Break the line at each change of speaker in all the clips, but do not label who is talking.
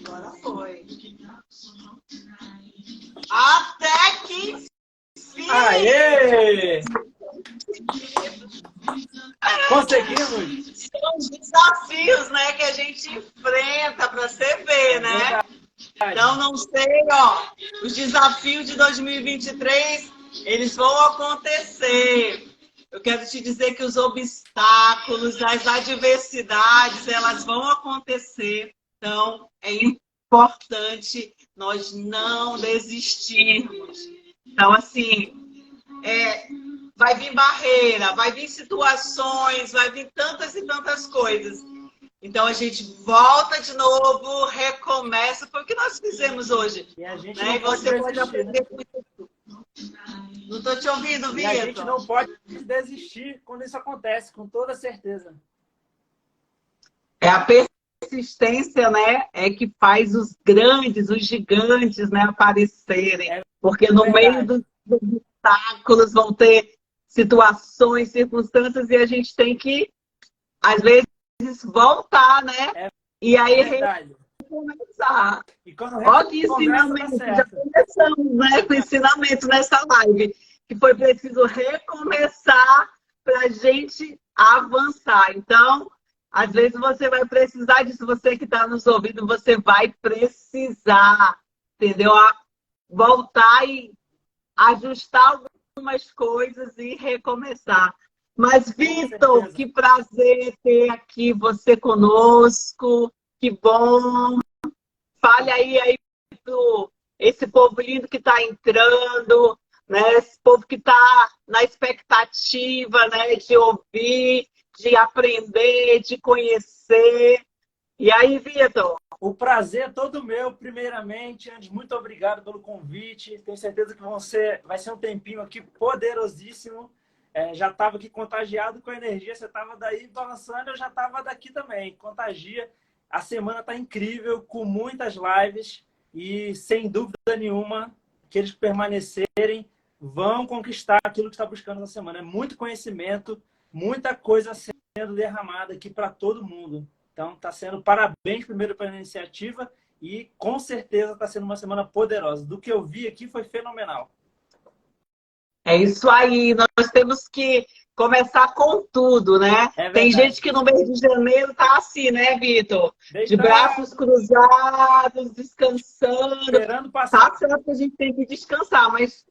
Agora foi. Até que enfim!
Aê! Conseguimos!
São os desafios, né, que a gente enfrenta para você ver, né? Então, não sei, ó, os desafios de 2023, eles vão acontecer. Eu quero te dizer que os obstáculos, as adversidades, elas vão acontecer. Então, é importante nós não desistirmos. Então, assim, vai vir barreira, vai vir situações, vai vir tantas e tantas coisas. Então, a gente volta de novo, recomeça. Foi o que nós fizemos hoje.
E a gente
né?
não pode
Você pode
desistir,
aprender com isso. Não estou te ouvindo,
E a gente
Vitor.
não pode desistir quando isso acontece, com toda certeza.
É a persistência, né? É que faz os grandes, os gigantes, né, aparecerem. Porque no meio dos obstáculos vão ter situações, circunstâncias, e a gente tem que, às vezes, voltar, né? E aí recomeçar.
E quando
Olha que ensinamento, já começamos, né, com ensinamento nessa live, que foi preciso recomeçar para a gente avançar. Então, às vezes você vai precisar disso, você que está nos ouvindo, você vai precisar, entendeu? Voltar e ajustar algumas coisas e recomeçar. Mas, Vitor, que prazer ter aqui você conosco, que bom. Fale aí para esse povo lindo que está entrando, né? Esse povo que está na expectativa, né? De ouvir, de aprender, de conhecer. E aí, Vitor?
O prazer é todo meu, primeiramente. Antes, muito obrigado pelo convite. Tenho certeza que vai ser um tempinho aqui poderosíssimo. Já estava aqui contagiado com a energia. Você estava daí balançando, eu já estava daqui também. Contagia. A semana está incrível, com muitas lives. E, sem dúvida nenhuma, que eles permanecerem, vão conquistar aquilo que está buscando na semana. É muito conhecimento, muita coisa sendo derramada aqui para todo mundo. Então, está sendo parabéns primeiro pela iniciativa e, com certeza, está sendo uma semana poderosa. Do que eu vi aqui foi fenomenal.
É isso aí. Nós temos que começar com tudo, né? Tem gente que no mês de janeiro tá assim, né, Vitor? De braços cruzados, descansando.
Esperando passar.
Tá certo que a gente tem que descansar, mas...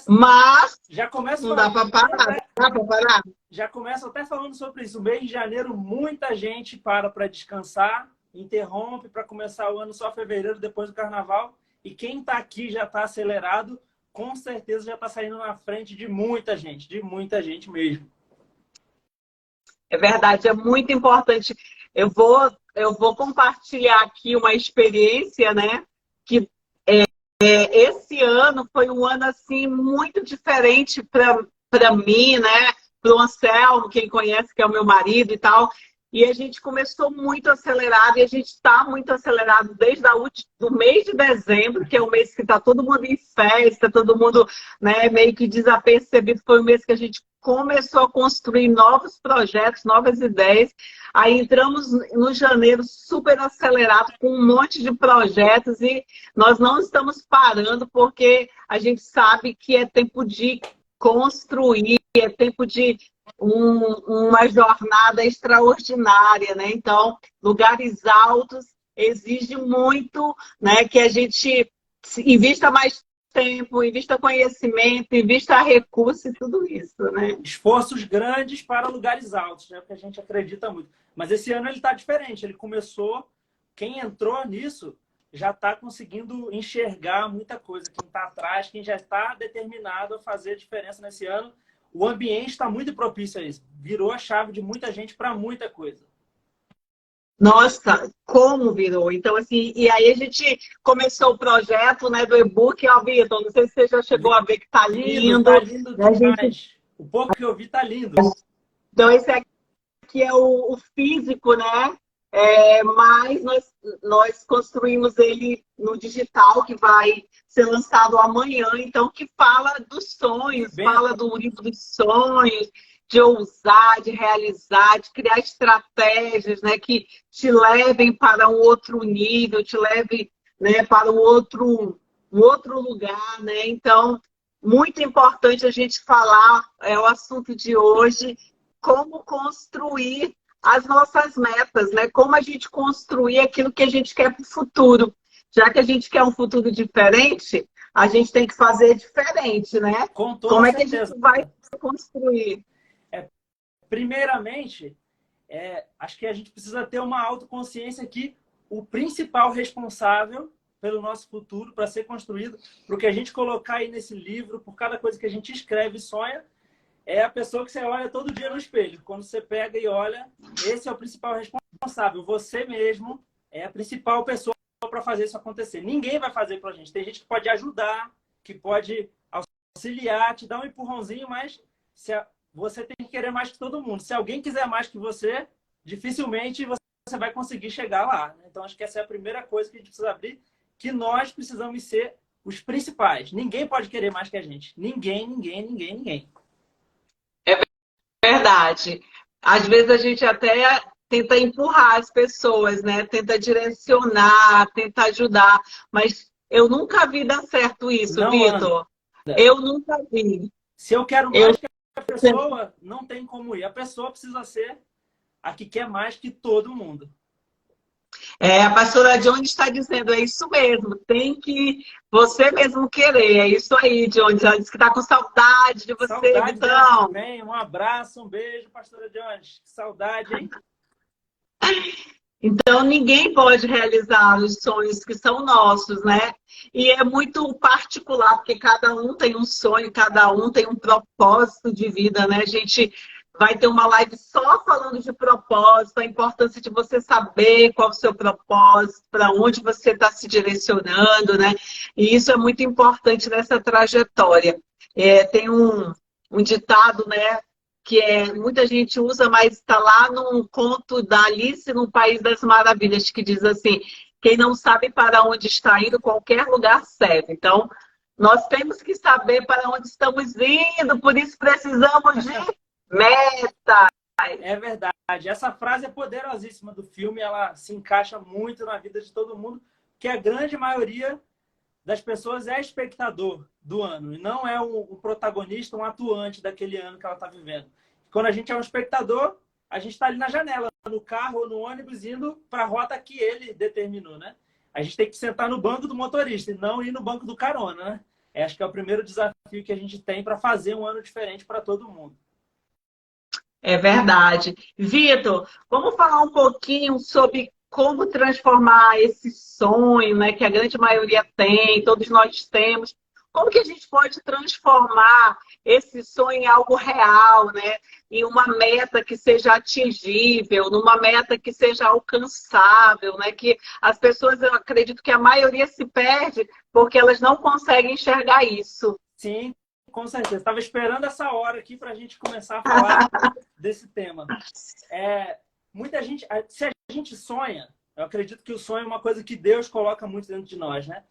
Mas
já começa
não dá para parar. Dá para parar?
Já começa até falando sobre isso. O mês de janeiro, muita gente para descansar, interrompe para começar o ano só fevereiro, depois do carnaval. E quem está aqui já está acelerado, com certeza já está saindo na frente de muita gente mesmo.
É verdade, é muito importante. Eu vou compartilhar aqui uma experiência, né? Que esse ano foi um ano assim muito diferente para mim, né? Para o Anselmo, quem conhece, que é o meu marido e tal. E a gente começou muito acelerado, e a gente está muito acelerado desde do mês de dezembro, que é o mês que está todo mundo em festa, todo mundo, né, meio que desapercebido. Foi o mês que a gente começou a construir novos projetos, novas ideias. Aí entramos no janeiro super acelerado, com um monte de projetos, e nós não estamos parando, porque a gente sabe que é tempo de construir, é tempo de uma jornada extraordinária, né? Então, lugares altos exige muito, né, que a gente invista mais tempo, invista conhecimento, invista recursos e tudo isso, né?
Esforços grandes para lugares altos, né? Porque a gente acredita muito. Mas esse ano ele está diferente. Ele começou, quem entrou nisso já está conseguindo enxergar muita coisa. Quem está atrás, quem já está determinado a fazer diferença nesse ano, o ambiente está muito propício a isso. Virou a chave de muita gente para muita coisa.
Nossa, como virou? Então, assim, e aí a gente começou o projeto, né, do e-book, ó, Vitor, não sei se você já chegou a ver que tá lindo.
Tá lindo demais.
Gente...
O pouco que eu vi tá lindo.
Então, esse aqui é o físico, né? Mas nós construímos ele no digital, que vai ser lançado amanhã, então, que fala dos sonhos, fala do livro dos sonhos. de ousar, de realizar, de criar estratégias, né, que te levem para um outro nível, te levem, né, para um outro lugar, né? Então, muito importante a gente falar, é o assunto de hoje, como construir as nossas metas, né? Como a gente construir aquilo que a gente quer para o futuro. Já que a gente quer um futuro diferente, a gente tem que fazer diferente, né?
Com toda
Como é que a gente
certeza.
vai construir?
Primeiramente, acho que a gente precisa ter uma autoconsciência que o principal responsável pelo nosso futuro, para ser construído, para o que a gente colocar aí nesse livro, por cada coisa que a gente escreve e sonha, é a pessoa que você olha todo dia no espelho. Quando você pega e olha, esse é o principal responsável. Você mesmo é a principal pessoa para fazer isso acontecer. Ninguém vai fazer para a gente. Tem gente que pode ajudar, que pode auxiliar, te dar um empurrãozinho, mas você tem que querer mais que todo mundo. Se alguém quiser mais que você, dificilmente você vai conseguir chegar lá. Então, acho que essa é a primeira coisa que a gente precisa abrir, que nós precisamos ser os principais. Ninguém pode querer mais que a gente. Ninguém, ninguém, ninguém, ninguém.
Verdade. Às vezes a gente até tenta empurrar as pessoas, né? Tenta direcionar, tenta ajudar, mas eu nunca vi dar certo isso,
Não anda.
Vitor. Eu nunca vi.
Se eu quero
Eu
mais que a pessoa, não tem como ir. A pessoa precisa ser a que quer mais que todo mundo.
A pastora Jones está dizendo, é isso mesmo, tem que você mesmo querer, é isso aí, Jones. Ela disse que está com saudade de você,
Saudade dela
Vitão.
também. Um abraço, um beijo, pastora Jones. Que saudade, hein?
Então, ninguém pode realizar os sonhos que são nossos, né? E é muito particular, porque cada um tem um sonho, cada um tem um propósito de vida, né? A gente vai ter uma live só falando de propósito, a importância de você saber qual é o seu propósito, para onde você está se direcionando, né? E isso é muito importante nessa trajetória. Tem um ditado, né? Que muita gente usa, mas está lá num conto da Alice no País das Maravilhas, que diz assim, quem não sabe para onde está indo, qualquer lugar serve. Então, nós temos que saber para onde estamos indo, por isso precisamos de meta.
É verdade. Essa frase é poderosíssima do filme, ela se encaixa muito na vida de todo mundo, que a grande maioria das pessoas é espectador do ano e não é um protagonista, um atuante daquele ano que ela está vivendo. Quando a gente é um espectador, a gente está ali na janela, no carro ou no ônibus, indo para a rota que ele determinou, né? A gente tem que sentar no banco do motorista e não ir no banco do carona, né? Acho que é o primeiro desafio que a gente tem para fazer um ano diferente para todo mundo.
É verdade. Vitor, vamos falar um pouquinho sobre como transformar esse sonho, né, que a grande maioria tem, todos nós temos. Como que a gente pode transformar esse sonho em algo real, né? Em uma meta que seja atingível, numa meta que seja alcançável, né? Que as pessoas, eu acredito que a maioria se perde porque elas não conseguem enxergar isso.
Sim, com certeza. Estava esperando essa hora aqui para a gente começar a falar desse tema. Muita gente, se a gente sonha, eu acredito que o sonho é uma coisa que Deus coloca muito dentro de nós, né?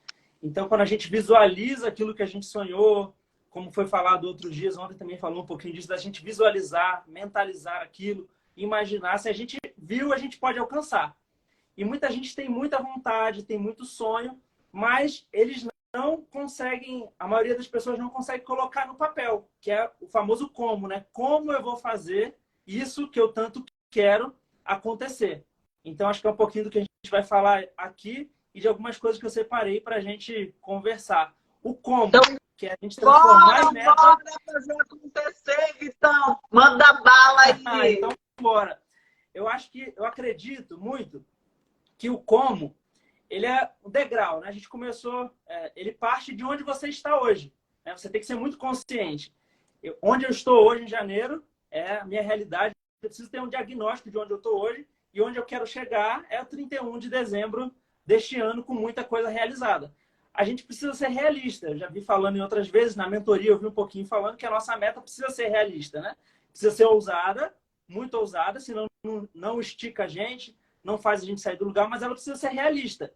Então, quando a gente visualiza aquilo que a gente sonhou, como foi falado outros dias, ontem também falou um pouquinho disso, da gente visualizar, mentalizar aquilo, imaginar. Se a gente viu, a gente pode alcançar. E muita gente tem muita vontade, tem muito sonho, mas eles não conseguem, a maioria das pessoas não consegue colocar no papel, que é o famoso como, né? Como eu vou fazer isso que eu tanto quero acontecer? Então, acho que é um pouquinho do que a gente vai falar aqui e de algumas coisas que eu separei para a gente conversar. O como,
Então,
que é a gente transformar em meta.
Bora fazer acontecer, Vitão. Manda bala aí.
Então, bora. Eu acredito muito que o como, ele é um degrau, né? A gente começou, ele parte de onde você está hoje, né? Você tem que ser muito consciente. Onde eu estou hoje, em janeiro, é a minha realidade. Eu preciso ter um diagnóstico de onde eu estou hoje e onde eu quero chegar é o 31 de dezembro deste ano, com muita coisa realizada. A gente precisa ser realista. Eu já vi falando em outras vezes, na mentoria eu vi um pouquinho falando que a nossa meta precisa ser realista, né? Precisa ser ousada, muito ousada, senão não estica a gente, não faz a gente sair do lugar, mas ela precisa ser realista.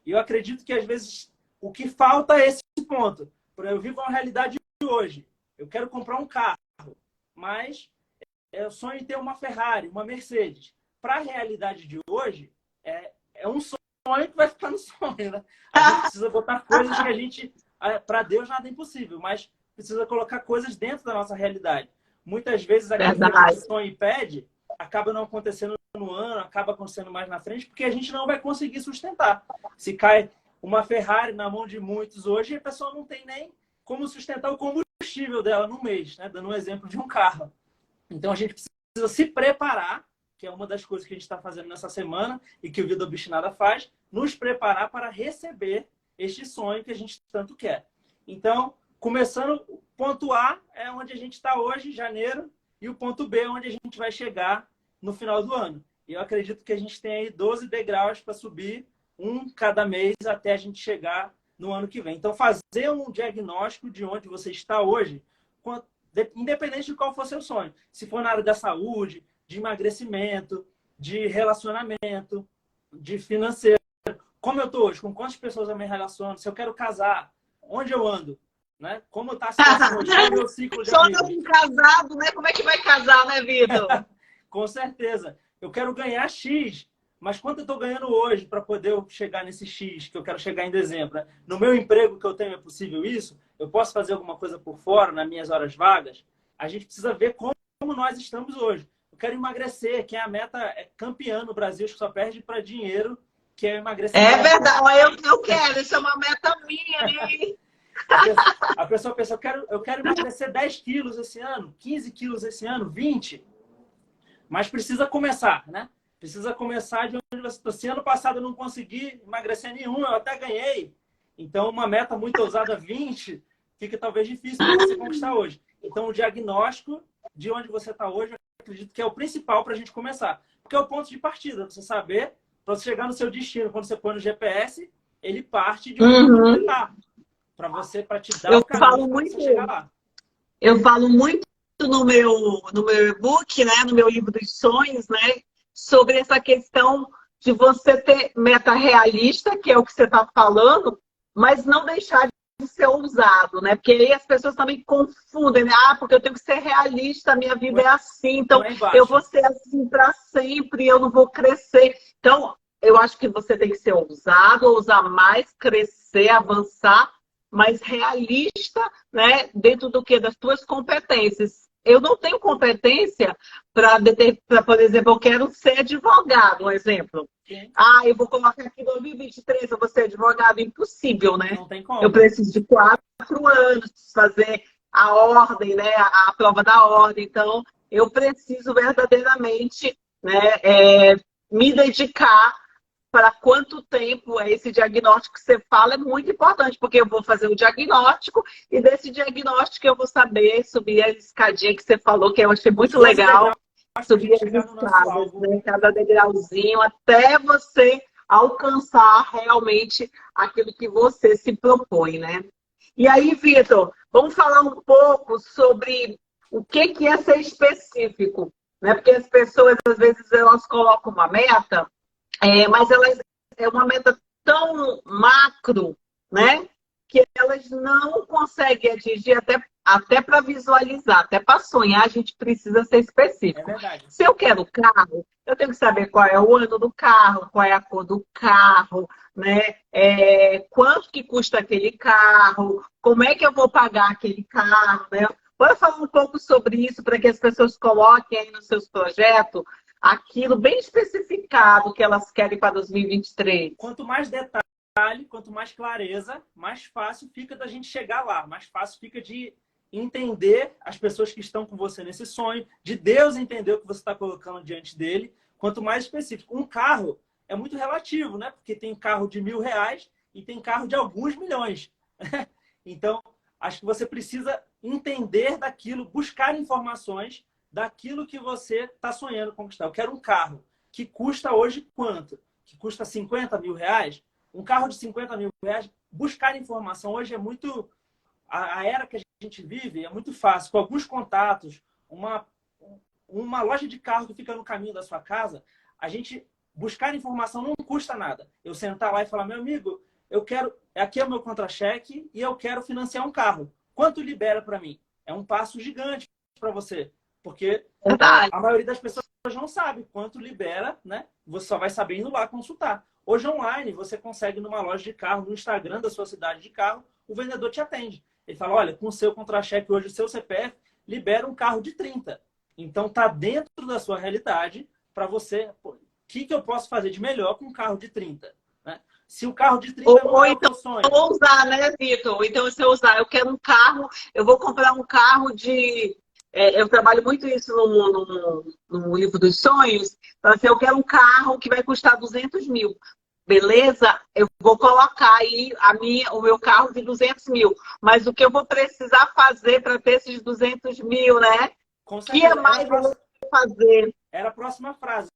E eu acredito que, às vezes, o que falta é esse ponto. Eu vivo uma realidade de hoje. Eu quero comprar um carro, mas eu sonho em ter uma Ferrari, uma Mercedes. Para a realidade de hoje, é um sonho que vai ficar no sonho, né? A gente precisa botar coisas que a gente... Para Deus nada é impossível, mas precisa colocar coisas dentro da nossa realidade. Muitas vezes aquilo que a
Verdade.
gente sonha e pede acaba não acontecendo no ano, acaba acontecendo mais na frente, porque a gente não vai conseguir sustentar. Se cai uma Ferrari na mão de muitos hoje, a pessoa não tem nem como sustentar o combustível dela no mês, né? Dando um exemplo de um carro. Então a gente precisa se preparar, que é uma das coisas que a gente está fazendo nessa semana e que o Vida Obstinada faz, nos preparar para receber este sonho que a gente tanto quer. Então, começando, o ponto A é onde a gente está hoje, em janeiro, e o ponto B é onde a gente vai chegar no final do ano. E eu acredito que a gente tem aí 12 degraus para subir, um cada mês, até a gente chegar no ano que vem. Então, fazer um diagnóstico de onde você está hoje, independente de qual for seu sonho. Se for na área da saúde, de emagrecimento, de relacionamento, de financeiro. Como eu estou hoje? Com quantas pessoas eu me relaciono? Se eu quero casar, onde eu ando? Né? Como está a situação hoje? Qual é o meu ciclo de
Só
amigos?
não casado, né? Como é que vai casar, né, Vitor?
Com certeza. Eu quero ganhar X, mas quanto eu estou ganhando hoje para poder chegar nesse X que eu quero chegar em dezembro? Né? No meu emprego que eu tenho é possível isso? Eu posso fazer alguma coisa por fora, nas minhas horas vagas? A gente precisa ver como nós estamos hoje. Eu quero emagrecer, que é a meta campeã no Brasil, que só perde para dinheiro, que é emagrecimento.
É verdade, eu quero, isso é uma meta minha, né?
A pessoa pensa, eu quero emagrecer 10 quilos esse ano, 15 quilos esse ano, 20. Mas precisa começar, né? Precisa começar de onde você está. Se ano passado eu não consegui emagrecer nenhum, eu até ganhei. Então, uma meta muito ousada, 20, fica talvez difícil para você conquistar hoje. Então, o diagnóstico de onde você está hoje, eu acredito que é o principal para a gente começar. Porque é o ponto de partida, você saber, para você chegar no seu destino, quando você põe no GPS, ele parte de onde você está. Para te dar o caminho para você chegar lá.
Eu falo muito no meu e-book, né, no meu livro dos sonhos, né, sobre essa questão de você ter meta realista, que é o que você está falando, mas não deixar de ser ousado, né? Porque aí as pessoas também confundem, né? Ah, porque eu tenho que ser realista, a minha vida é assim, então eu vou ser assim para sempre, eu não vou crescer. Então, eu acho que você tem que ser ousado, ousar mais, crescer, avançar, mas realista, né, dentro do que das tuas competências. Eu não tenho competência para, por exemplo, eu quero ser advogado, um exemplo.
Sim.
Ah, eu vou colocar aqui em 2023, eu vou ser advogado. Impossível, né?
Não tem como.
Eu preciso de 4 anos fazer a ordem, né, a prova da ordem. Então, eu preciso verdadeiramente, né, me dedicar. Para quanto tempo é esse diagnóstico que você fala é muito importante, porque eu vou fazer o diagnóstico e desse diagnóstico eu vou saber subir a escadinha que você falou, que eu achei muito legal, subir as escadas, né, cada degrauzinho, até você alcançar realmente aquilo que você se propõe, né? E aí, Vitor, vamos falar um pouco sobre o que é ser específico, né? Porque as pessoas, às vezes, elas colocam uma meta, mas elas é uma meta tão macro, né? Que elas não conseguem atingir até para visualizar, até para sonhar, a gente precisa ser específico.
É verdade.
Se eu quero carro, eu tenho que saber qual é o ano do carro, qual é a cor do carro, né? Quanto que custa aquele carro, como é que eu vou pagar aquele carro, né? Bora falar um pouco sobre isso para que as pessoas coloquem aí nos seus projetos aquilo bem especificado que elas querem para 2023.
Quanto mais detalhe, quanto mais clareza, mais fácil fica da gente chegar lá, mais fácil fica de entender as pessoas que estão com você nesse sonho, de Deus entender o que você está colocando diante dele. Quanto mais específico. Um carro é muito relativo, né? Porque tem carro de R$1.000 e tem carro de alguns milhões. Então, acho que você precisa entender daquilo, buscar informações daquilo que você está sonhando conquistar. Eu quero um carro que custa hoje quanto? Que custa R$50.000? Um carro de R$50.000, buscar informação hoje é muito... A era que a gente vive é muito fácil. Com alguns contatos, uma loja de carro que fica no caminho da sua casa, a gente buscar informação não custa nada. Eu sentar lá e falar, meu amigo, eu quero... Aqui é o meu contra-cheque e eu quero financiar um carro. Quanto libera para mim? É um passo gigante para você. Porque
Verdade.
a maioria das pessoas não sabe quanto libera, né? Você só vai saber indo lá consultar. Hoje, online, você consegue numa loja de carro, no Instagram da sua cidade de carro, o vendedor te atende. Ele fala, olha, com o seu contra-cheque hoje, o seu CPF, libera um carro de 30. Então, tá dentro da sua realidade para você... Pô, o que eu posso fazer de melhor com um carro de 30? Né? Se o carro de 30 não é o
Então,
teu sonho...
eu vou usar, né, Vitor? Então, se eu usar, eu quero um carro, eu vou comprar um carro de... eu trabalho muito isso no livro dos sonhos. Então, assim, eu quero um carro que vai custar 200 mil. Beleza? Eu vou colocar aí o meu carro de 200 mil. Mas o que eu vou precisar fazer para ter esses 200 mil, né?
Com
Que é
certeza.
mais eu vou fazer?
Era a próxima frase.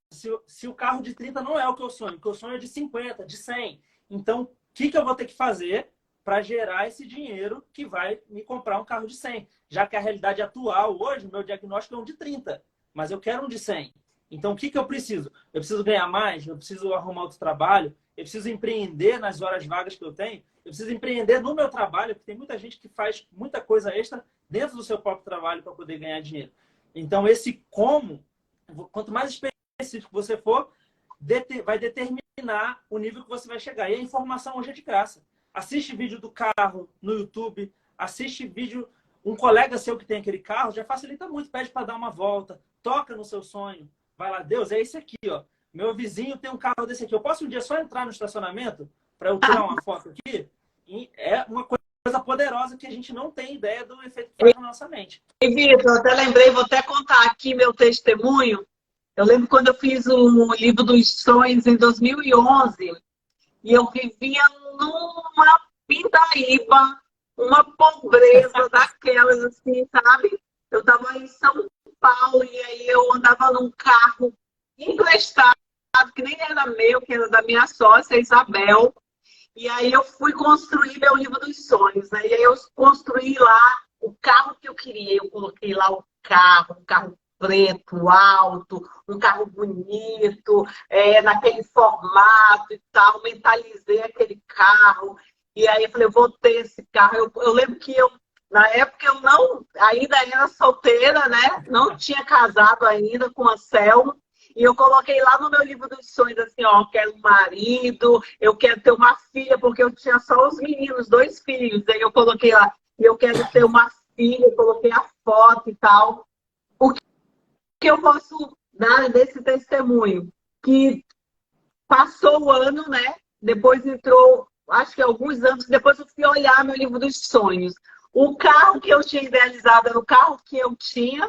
Se o carro de 30 não é o que eu sonho é de 50, de 100. Então, o que eu vou ter que fazer para gerar esse dinheiro que vai me comprar um carro de 100? Já que a realidade atual, hoje, o meu diagnóstico é um de 30, mas eu quero um de 100. Então, o que eu preciso? Eu preciso ganhar mais? Eu preciso arrumar outro trabalho? Eu preciso empreender nas horas vagas que eu tenho? Eu preciso empreender no meu trabalho, porque tem muita gente que faz muita coisa extra dentro do seu próprio trabalho para poder ganhar dinheiro. Então, esse como, quanto mais específico você for, vai determinar o nível que você vai chegar. E a informação hoje é de graça. Assiste vídeo do carro no YouTube, assiste vídeo... Um colega seu que tem aquele carro já facilita muito, pede para dar uma volta, toca no seu sonho. Vai lá, Deus, é esse aqui, ó. Meu vizinho tem um carro desse aqui. Eu posso um dia só entrar no estacionamento para eu tirar uma foto aqui? E é uma coisa poderosa que a gente não tem ideia do efeito que faz na nossa mente.
E, Vitor, eu até lembrei, vou até contar aqui meu testemunho. Eu lembro quando eu fiz o livro dos sonhos em 2011 e eu vivia numa pindaíba, uma pobreza daquelas, assim, sabe? Eu estava em São Paulo e aí eu andava num carro emprestado, que nem era meu, que era da minha sócia, Isabel. E aí eu fui construir meu livro dos sonhos, né? E aí eu construí lá o carro que eu queria. Eu coloquei lá o carro, um carro preto, alto, um carro bonito, naquele formato e tal. Mentalizei aquele carro. E aí eu falei, eu vou ter esse carro. Eu lembro que na época eu ainda era solteira, né? Não tinha casado ainda com a Selma. E eu coloquei lá no meu livro dos sonhos, assim, ó, eu quero um marido, eu quero ter uma filha, porque eu tinha só os meninos, 2 filhos. Aí eu coloquei lá, eu quero ter uma filha, eu coloquei a foto e tal. O que eu posso dar desse testemunho? Que passou o ano, né? Depois entrou, acho que alguns anos, depois eu fui olhar meu livro dos sonhos. O carro que eu tinha idealizado era o carro que eu tinha.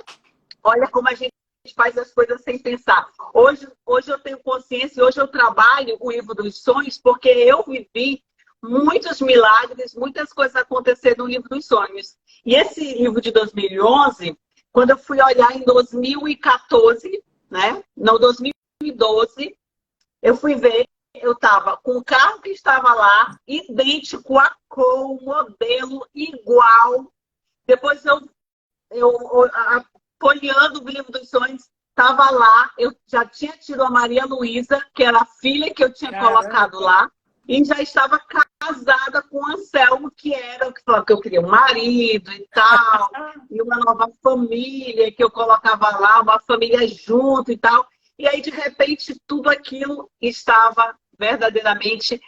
Olha como a gente faz as coisas sem pensar. Hoje eu tenho consciência, hoje eu trabalho o livro dos sonhos, porque eu vivi muitos milagres, muitas coisas aconteceram no livro dos sonhos. E esse livro de 2011, quando eu fui olhar em 2014, né? Não, 2012, eu fui ver, eu estava com o carro que estava lá, idêntico, a cor, o modelo igual. Depois folheando o livro dos sonhos, estava lá, eu já tinha tido a Maria Luísa, que era a filha que eu tinha colocado lá, e já estava casada com o Anselmo, que era o que falava que eu queria um marido e tal, e uma nova família que eu colocava lá, uma família junto e tal. E aí, de repente, tudo aquilo estava verdadeiramente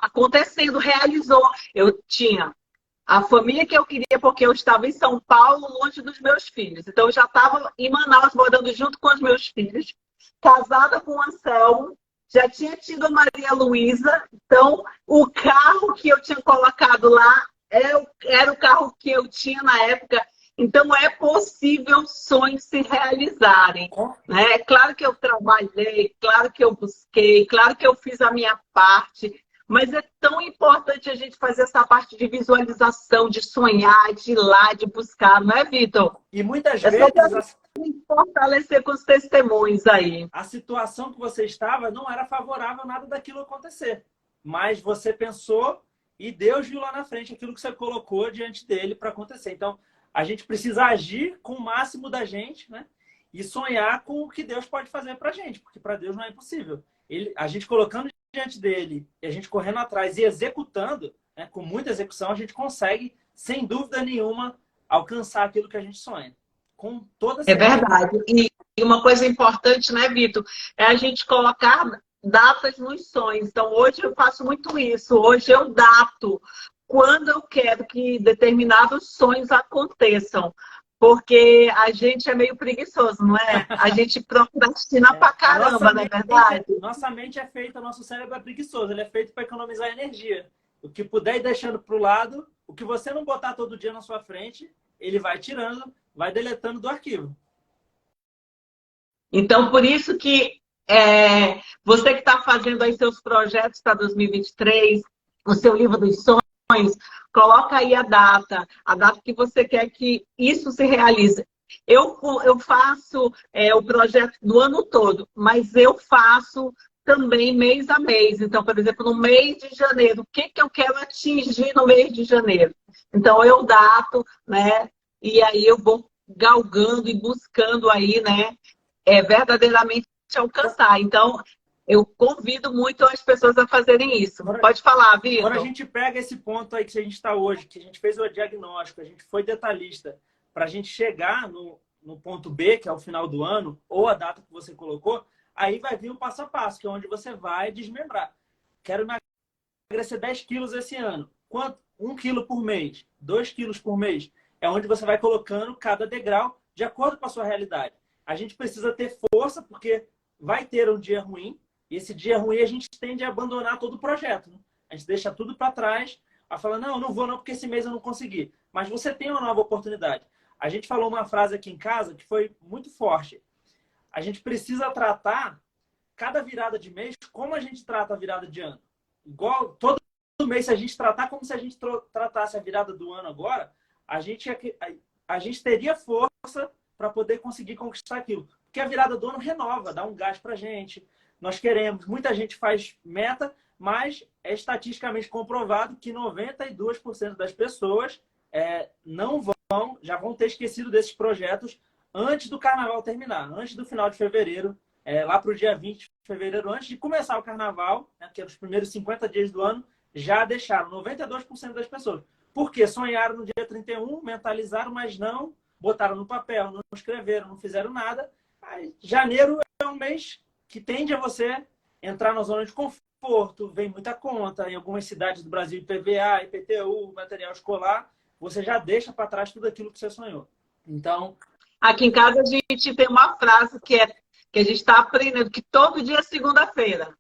acontecendo, realizou. Eu tinha a família que eu queria, porque eu estava em São Paulo, longe dos meus filhos. Então, eu já estava em Manaus, morando junto com os meus filhos, casada com o Anselmo, já tinha tido a Maria Luísa. Então, o carro que eu tinha colocado lá era o carro que eu tinha na época. Então, é possível sonhos se realizarem. Né? Claro que eu trabalhei, claro que eu busquei, claro que eu fiz a minha parte. Mas é tão importante a gente fazer essa parte de visualização, de sonhar, de ir lá, de buscar, não é, Vitor?
E muitas vezes
fortalecer com os testemunhos aí.
A situação que você estava não era favorável a nada daquilo acontecer. Mas você pensou e Deus viu lá na frente aquilo que você colocou diante dele para acontecer. Então, a gente precisa agir com o máximo da gente, né? E sonhar com o que Deus pode fazer para a gente, porque para Deus não é impossível. A gente colocando diante dele e a gente correndo atrás e executando, né, com muita execução, a gente consegue, sem dúvida nenhuma, alcançar aquilo que a gente sonha. com toda
É
certeza.
verdade. E uma coisa importante, né, Vitor, é a gente colocar datas nos sonhos. Então, hoje eu faço muito isso. Hoje eu dato quando eu quero que determinados sonhos aconteçam. Porque a gente é meio preguiçoso, não é? A gente procrastina pra
A
caramba, não é verdade?
nossa mente é feita, nosso cérebro é preguiçoso, ele é feito para economizar energia. O que puder ir deixando para o lado, o que você não botar todo dia na sua frente, ele vai tirando, vai deletando do arquivo.
Então, por isso que você que está fazendo aí seus projetos para 2023, o seu livro dos sonhos, coloca aí a data que você quer que isso se realize. Eu faço o projeto do ano todo, mas eu faço também mês a mês. Então, por exemplo, no mês de janeiro, o que, que eu quero atingir no mês de janeiro? Então, eu dato, né? E aí eu vou galgando e buscando aí, né? Verdadeiramente alcançar. Então, eu convido muito as pessoas a fazerem isso. Pode falar,
Quando a
Vitor.
gente pega esse ponto aí que a gente está hoje, que a gente fez o diagnóstico, a gente foi detalhista, para a gente chegar no ponto B, que é o final do ano, ou a data que você colocou, aí vai vir o passo a passo, que é onde você vai desmembrar. Quero emagrecer 10 quilos esse ano. Quanto? 1 quilo por mês, 2 quilos por mês. É onde você vai colocando cada degrau de acordo com a sua realidade. A gente precisa ter força, porque vai ter um dia ruim, e esse dia ruim a gente tende a abandonar todo o projeto. Né? A gente deixa tudo para trás, a falar, não, não vou não, porque esse mês eu não consegui. Mas você tem uma nova oportunidade. A gente falou uma frase aqui em casa que foi muito forte. A gente precisa tratar cada virada de mês como a gente trata a virada de ano. Igual todo mês, se a gente tratar como se a gente tratasse a virada do ano agora, a gente teria força para poder conseguir conquistar aquilo. Porque a virada do ano renova, dá um gás para a gente. Nós queremos, muita gente faz meta, mas é estatisticamente comprovado que 92% das pessoas não vão, já vão ter esquecido desses projetos antes do carnaval terminar, antes do final de fevereiro, lá para o dia 20 de fevereiro, antes de começar o carnaval, né, que é os primeiros 50 dias do ano, já deixaram 92% das pessoas. Porque sonharam no dia 31, mentalizaram, mas não botaram no papel, não escreveram, não fizeram nada. Aí, janeiro é um mês que tende a você entrar na zona de conforto, vem muita conta, em algumas cidades do Brasil, IPVA, IPTU, material escolar, você já deixa para trás tudo aquilo que você sonhou. Então,
aqui em casa a gente tem uma frase que a gente está aprendendo, que todo dia é segunda-feira.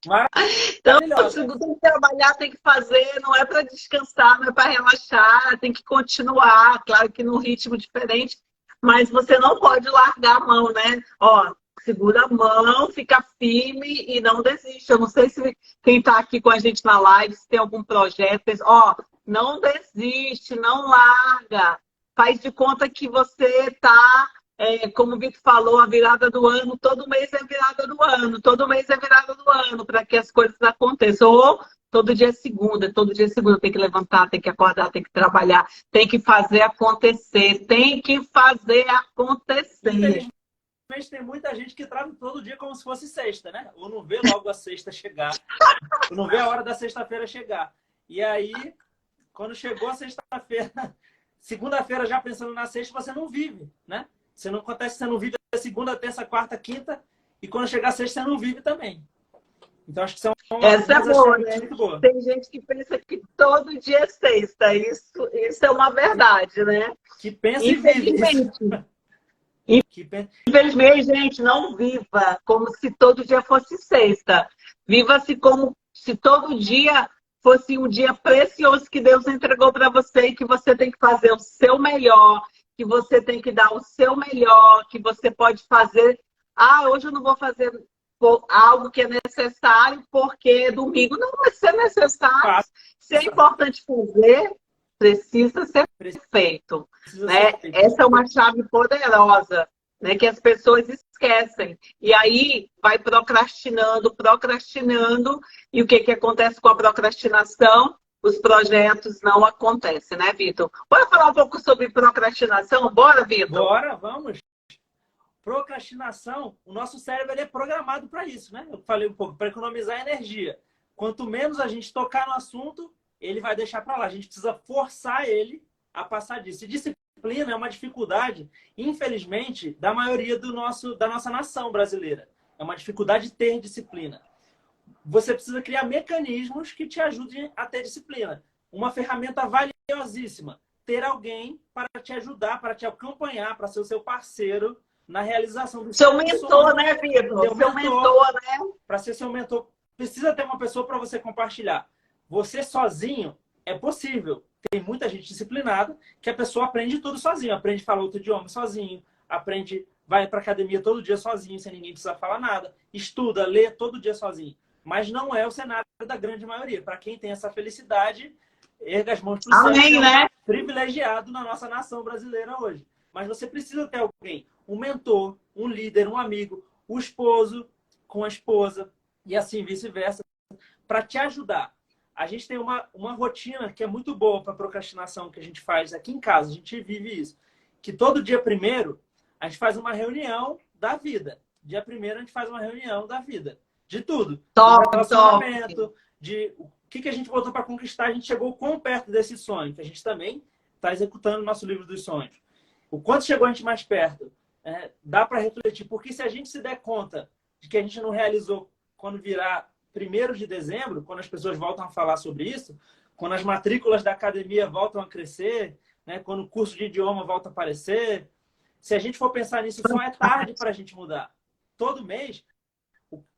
Então, tem que trabalhar, tem que fazer, não é para descansar, não é para relaxar, tem que continuar, claro que num ritmo diferente, mas você não pode largar a mão, né? Ó, segura a mão, fica firme e não desiste. Eu não sei se quem está aqui com a gente na live, se tem algum projeto, ó, não desiste, não larga. Faz de conta que você está, como o Vitor falou, a virada do ano, todo mês é virada do ano, todo mês é virada do ano, para que as coisas aconteçam. Ou todo dia é segunda, tem que levantar, tem que acordar, tem que trabalhar, tem que fazer acontecer, tem que fazer acontecer.
Infelizmente, tem muita gente que trata todo dia como se fosse sexta, né? Ou não vê logo a sexta chegar, ou não vê a hora da sexta-feira chegar. E aí, quando chegou a sexta-feira, segunda-feira já pensando na sexta, você não vive, né? Você não acontece, você não vive a segunda, terça, quarta, quinta, e quando chegar a sexta, você não vive também. Então, acho que são
essa é boa, né?
muito boa.
Tem gente que pensa que todo dia é sexta. Isso é uma verdade, né?
Que pensa e vive isso.
Infelizmente, gente, não viva como se todo dia fosse sexta. Viva-se como se todo dia fosse um dia precioso que Deus entregou para você e que você tem que fazer o seu melhor, que você tem que dar o seu melhor, que você pode fazer. Ah, hoje eu não vou fazer algo que é necessário porque domingo não vai ser necessário. Se é importante fazer, precisa ser feito. Né? Essa é uma chave poderosa, né, que as pessoas esquecem. E aí vai procrastinando, e o que acontece com a procrastinação? Os projetos não acontecem, né, Vitor? Bora falar um pouco sobre procrastinação? Bora, Vitor?
Bora, vamos. Procrastinação, o nosso cérebro ele é programado para isso, né? Eu falei um pouco, para economizar energia. Quanto menos a gente tocar no assunto, ele vai deixar para lá. A gente precisa forçar ele a passar disso. E disciplina disciplina é uma dificuldade, infelizmente, da maioria da nossa nação brasileira. É uma dificuldade de ter disciplina. Você precisa criar mecanismos que te ajudem a ter disciplina. Uma ferramenta valiosíssima. Ter alguém para te ajudar, para te acompanhar, para ser o seu parceiro na realização do
seu mentor, né, Vitor? Seu mentor, né?
Para ser seu mentor, precisa ter uma pessoa para você compartilhar. Você sozinho é possível. Tem muita gente disciplinada que a pessoa aprende tudo sozinho. Aprende a falar outro idioma sozinho. Aprende, vai para academia todo dia sozinho, sem ninguém precisar falar nada. Estuda, lê todo dia sozinho. Mas não é o cenário da grande maioria. Para quem tem essa felicidade, erga as mãos para o céu,
né?
Privilegiado na nossa nação brasileira hoje. Mas você precisa ter alguém, um mentor, um líder, um amigo, o esposo com a esposa e assim vice-versa, para te ajudar. A gente tem uma rotina que é muito boa para procrastinação que a gente faz aqui em casa. A gente vive isso. Que todo dia primeiro a gente faz uma reunião da vida. Dia primeiro a gente faz uma reunião da vida. De tudo.
Top,
de relacionamento, de o que a gente botou para conquistar. A gente chegou quão perto desse sonho, que a gente também está executando o nosso livro dos sonhos. O quanto chegou a gente mais perto. Dá para refletir. Porque se a gente se der conta de que a gente não realizou quando virar 1º de dezembro, quando as pessoas voltam a falar sobre isso, quando as matrículas da academia voltam a crescer, né, quando o curso de idioma volta a aparecer, se a gente for pensar nisso, só é tarde para a gente mudar. Todo mês,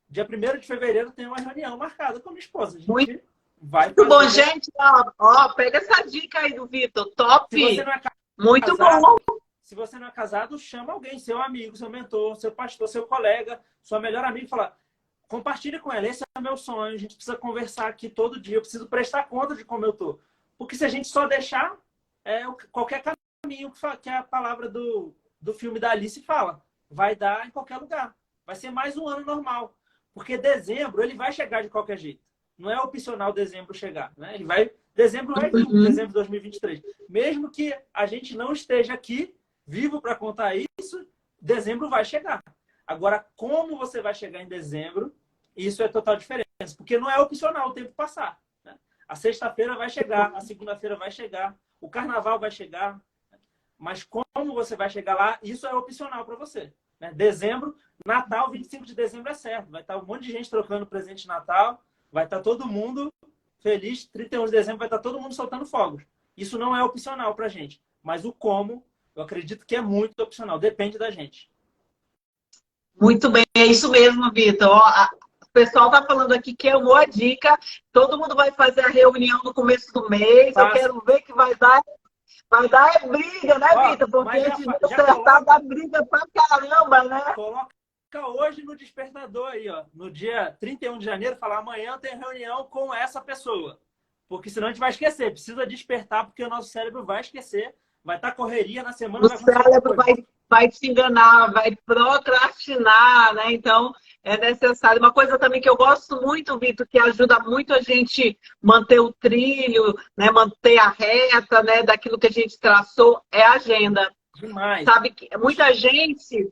dia 1º de fevereiro, tem uma reunião marcada com a minha esposa. A gente vai fazer...
Muito bom, gente. Ó, pega essa dica aí do Vitor. Top!
Se você não é
muito
casado,
bom!
Se você não é casado, chama alguém, seu amigo, seu mentor, seu pastor, seu colega, sua melhor amiga, e fala: compartilhe com ela, esse é o meu sonho, a gente precisa conversar aqui todo dia, eu preciso prestar conta de como eu tô. Porque se a gente só deixar, qualquer caminho que a palavra do filme da Alice fala, vai dar em qualquer lugar. Vai ser mais um ano normal. Porque dezembro, ele vai chegar de qualquer jeito. Não é opcional dezembro chegar, né? Dezembro vai vir, dezembro de 2023. Mesmo que a gente não esteja aqui, vivo para contar isso, dezembro vai chegar. Agora, como você vai chegar em dezembro, isso é total diferença. Porque não é opcional o tempo passar. Né? A sexta-feira vai chegar, a segunda-feira vai chegar, o carnaval vai chegar. Mas como você vai chegar lá, isso é opcional para você. Né? Dezembro, Natal, 25 de dezembro é certo. Vai estar um monte de gente trocando presente de Natal, vai estar todo mundo feliz. 31 de dezembro vai estar todo mundo soltando fogos. Isso não é opcional para a gente. Mas o como, eu acredito que é muito opcional. Depende da gente.
Muito bem, é isso mesmo, Vitor. O pessoal está falando aqui que é uma boa dica. Todo mundo vai fazer a reunião no começo do mês. Eu quero ver que vai dar briga, né, Vitor? Porque a gente acertar dá briga pra caramba, né?
Coloca hoje no despertador aí, ó. No dia 31 de janeiro, falar: amanhã tem reunião com essa pessoa. Porque senão a gente vai esquecer. Precisa despertar, porque o nosso cérebro vai esquecer. Vai estar correria na semana.
O cérebro vai te enganar, vai procrastinar, né? Então, é necessário. Uma coisa também que eu gosto muito, Vitor, que ajuda muito a gente manter o trilho, né? Manter a reta, né? Daquilo que a gente traçou, é a agenda.
Demais.
Sabe que muita gente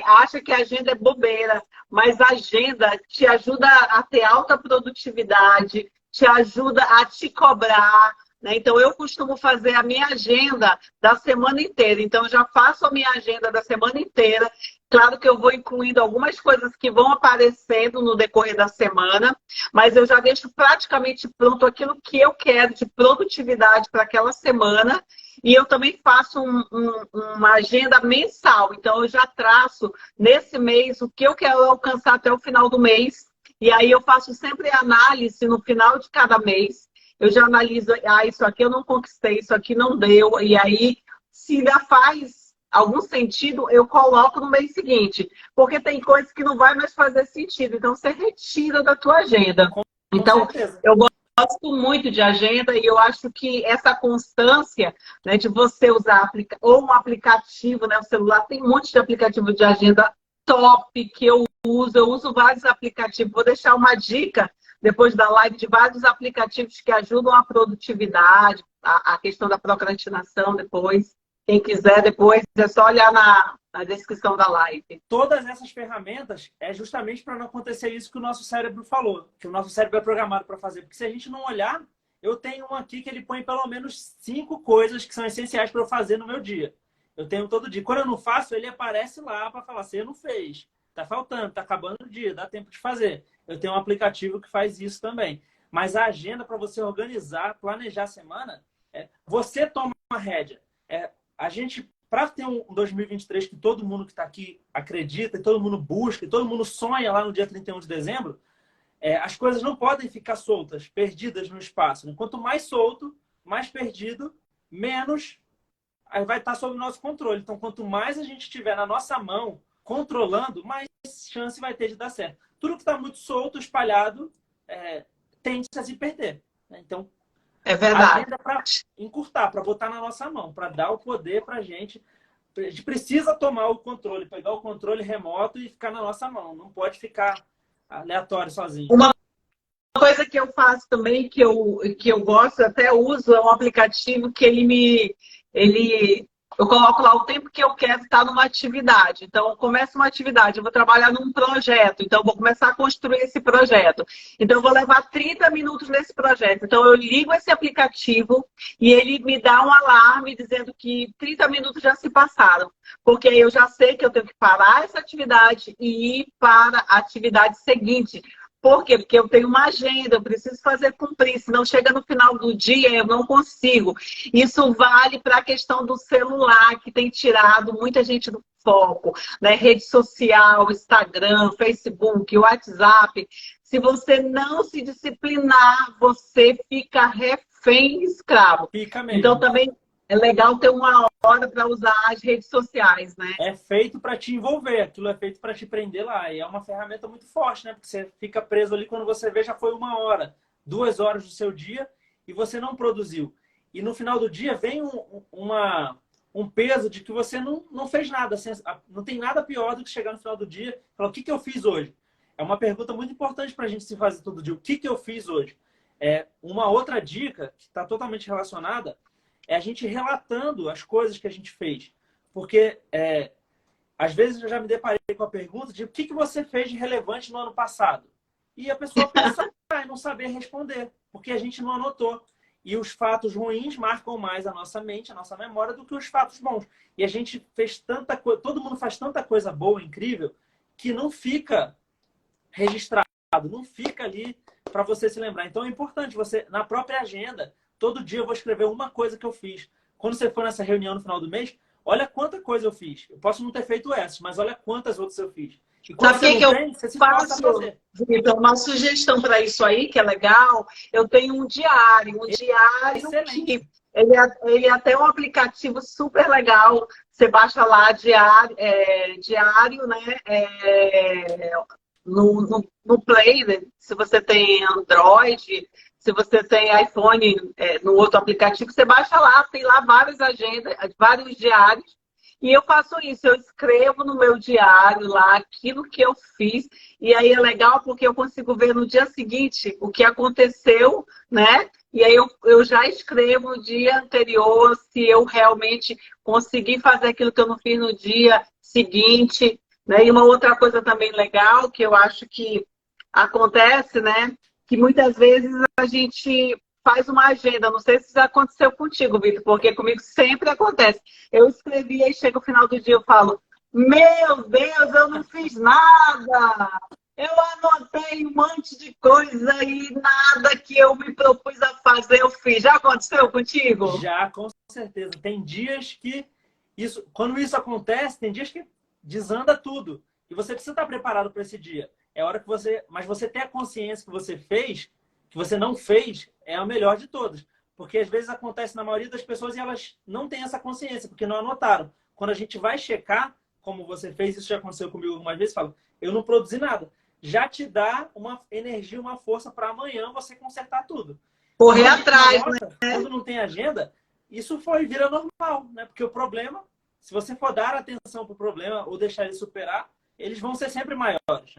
acha que a agenda é bobeira, mas a agenda te ajuda a ter alta produtividade, te ajuda a te cobrar. Né? Então, eu costumo fazer a minha agenda da semana inteira. Então, eu já faço a minha agenda da semana inteira. Claro que eu vou incluindo algumas coisas que vão aparecendo no decorrer da semana, mas eu já deixo praticamente pronto aquilo que eu quero de produtividade para aquela semana. E eu também faço uma agenda mensal. Então, eu já traço nesse mês o que eu quero alcançar até o final do mês. E aí, eu faço sempre análise no final de cada mês. Eu já analiso, isso aqui eu não conquistei, isso aqui não deu. E aí, se ainda faz algum sentido, eu coloco no mês seguinte. Porque tem coisas que não vai mais fazer sentido. Então, você retira da tua agenda. Então, eu gosto muito de agenda e eu acho que essa constância, né, de você usar ou um aplicativo, né, o celular, tem um monte de aplicativo de agenda top que eu uso vários aplicativos. Vou deixar uma dica depois da live de vários aplicativos que ajudam a produtividade, a questão da procrastinação depois. Quem quiser depois, é só olhar na descrição da live.
Todas essas ferramentas é justamente para não acontecer isso que o nosso cérebro falou, que o nosso cérebro é programado para fazer. Porque se a gente não olhar, eu tenho um aqui que ele põe pelo menos 5 coisas que são essenciais para eu fazer no meu dia. Eu tenho todo dia. Quando eu não faço, ele aparece lá para falar: você não fez, tá faltando, tá acabando o dia, dá tempo de fazer. Eu tenho um aplicativo que faz isso também. Mas a agenda para você organizar, planejar a semana, você toma uma rédea. A gente, para ter um 2023 que todo mundo que está aqui acredita, e todo mundo busca, e todo mundo sonha lá no dia 31 de dezembro, as coisas não podem ficar soltas, perdidas no espaço, né? Quanto mais solto, mais perdido, menos vai estar sob o nosso controle. Então, quanto mais a gente tiver na nossa mão, controlando, mais chance vai ter de dar certo. Tudo que está muito solto, espalhado, tende a se perder, né? Então,
É
a
verdade.
agenda para encurtar, para botar na nossa mão, para dar o poder para a gente. A gente precisa tomar o controle, pegar o controle remoto e ficar na nossa mão. Não pode ficar aleatório sozinho.
Uma coisa que eu faço também, que eu gosto, até uso, é um aplicativo que eu coloco lá o tempo que eu quero estar numa atividade. Então, eu começo uma atividade, eu vou trabalhar num projeto, então eu vou começar a construir esse projeto. Então, eu vou levar 30 minutos nesse projeto. Então, eu ligo esse aplicativo e ele me dá um alarme dizendo que 30 minutos já se passaram. Porque aí eu já sei que eu tenho que parar essa atividade e ir para a atividade seguinte. Por quê? Porque eu tenho uma agenda, eu preciso fazer cumprir, senão chega no final do dia eu não consigo. Isso vale para a questão do celular, que tem tirado muita gente do foco, né? Rede social, Instagram, Facebook, WhatsApp. Se você não se disciplinar, você fica refém escravo.
Fica
Então
mesmo.
também é legal ter uma hora para usar as redes sociais, né?
É feito para te envolver, aquilo é feito para te prender lá. E é uma ferramenta muito forte, né? Porque você fica preso ali, quando você vê, já foi 1 hora, 2 horas do seu dia e você não produziu. E no final do dia vem um peso de que você não fez nada. Não tem nada pior do que chegar no final do dia e falar: o que eu fiz hoje? É uma pergunta muito importante para a gente se fazer todo dia. O que eu fiz hoje? Uma outra dica que está totalmente relacionada é a gente relatando as coisas que a gente fez. Porque às vezes eu já me deparei com a pergunta de: o que você fez de relevante no ano passado? E a pessoa pensar e não saber responder, porque a gente não anotou. E os fatos ruins marcam mais a nossa mente, a nossa memória, do que os fatos bons. E a gente fez tanta coisa, todo mundo faz tanta coisa boa, incrível, que não fica registrado, não fica ali para você se lembrar. Então é importante você, na própria agenda, todo dia eu vou escrever uma coisa que eu fiz. Quando você for nessa reunião no final do mês, olha quanta coisa eu fiz. Eu posso não ter feito essas, mas olha quantas outras eu fiz. E quando
Sabe o
você
que
não
que eu
tem, você se força a
faço,
fazer.
Vitor? Uma sugestão para isso aí, que é legal. Eu tenho um diário
Excelente.
que ele é até um aplicativo super legal. Você baixa lá diário, né? No Play, né? Se você tem Android, se você tem iPhone, no outro aplicativo, você baixa lá, tem lá várias agendas, vários diários. E eu faço isso, eu escrevo no meu diário lá aquilo que eu fiz, e aí é legal porque eu consigo ver no dia seguinte o que aconteceu, né? E aí eu já escrevo no dia anterior se eu realmente consegui fazer aquilo que eu não fiz no dia seguinte, né? E uma outra coisa também legal que eu acho que acontece, né? Que muitas vezes a gente faz uma agenda. Não sei se já aconteceu contigo, Vitor, porque comigo sempre acontece. Eu escrevi e chega o final do dia eu falo: meu Deus, eu não fiz nada! Eu anotei um monte de coisa e nada que eu me propus a fazer eu fiz. Já aconteceu contigo?
Já, com certeza. Tem dias que quando isso acontece, tem dias que desanda tudo. E você precisa estar preparado para esse dia. É hora que mas você ter a consciência que você fez, que você não fez, é a melhor de todas. Porque às vezes acontece na maioria das pessoas e elas não têm essa consciência, porque não anotaram. Quando a gente vai checar, como você fez, isso já aconteceu comigo algumas vezes, fala: eu não produzi nada. Já te dá uma energia, uma força para amanhã você consertar tudo.
Correr
Quando a gente não
atrás, né?
anota, quando não tem agenda, isso vira normal, né? Porque o problema, se você for dar atenção para o problema ou deixar ele superar, eles vão ser sempre maiores.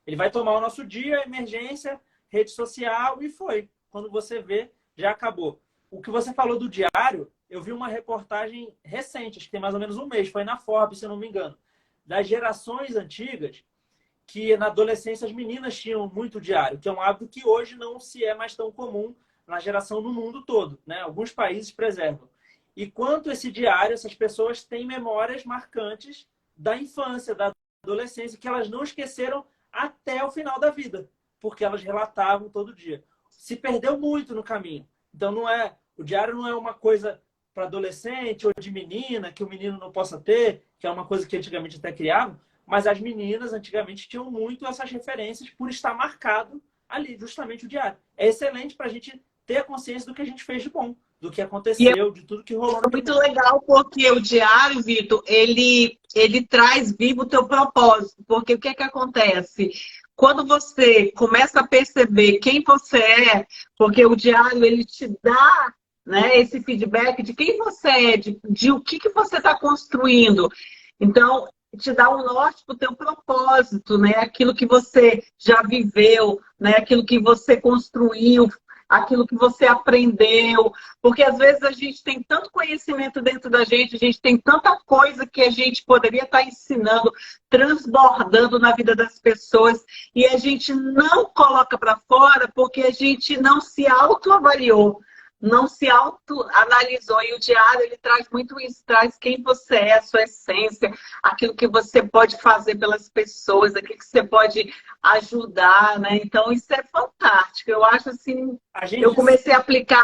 Ele vai tomar o nosso dia, emergência, rede social e foi. Quando você vê, já acabou. O que você falou do diário, eu vi uma reportagem recente, acho que tem mais ou menos um mês, foi na Forbes, se eu não me engano, das gerações antigas, que na adolescência as meninas tinham muito diário, que é um hábito que hoje não se é mais tão comum na geração no mundo todo, né? Alguns países preservam. E quanto esse diário, essas pessoas têm memórias marcantes da infância, da adolescência, que elas não esqueceram até o final da vida, porque elas relatavam todo dia. Se perdeu muito no caminho. Então, o diário não é uma coisa para adolescente ou de menina, que o menino não possa ter, que é uma coisa que antigamente até criavam, mas as meninas antigamente tinham muito essas referências por estar marcado ali, justamente o diário. É excelente para a gente ter a consciência do que a gente fez de bom, do que aconteceu, de tudo que rolou no
Muito
caminho.
legal, porque o diário, Vitor, ele traz vivo o teu propósito. Porque o que é que acontece? Quando você começa a perceber quem você é, porque o diário ele te dá, né, esse feedback de quem você é, de o que você está construindo. Então, te dá um norte para o teu propósito, né? Aquilo que você já viveu, né? Aquilo que você construiu, aquilo que você aprendeu. Porque às vezes a gente tem tanto conhecimento dentro da gente, a gente tem tanta coisa que a gente poderia estar ensinando, transbordando na vida das pessoas, e a gente não coloca para fora porque a gente não se autoavaliou, não se autoanalisou. E o diário, ele traz muito isso, traz quem você é, a sua essência, aquilo que você pode fazer pelas pessoas, aquilo que você pode ajudar, né? Então, isso é fantástico. Eu acho assim,
A
eu
gente,
comecei a aplicar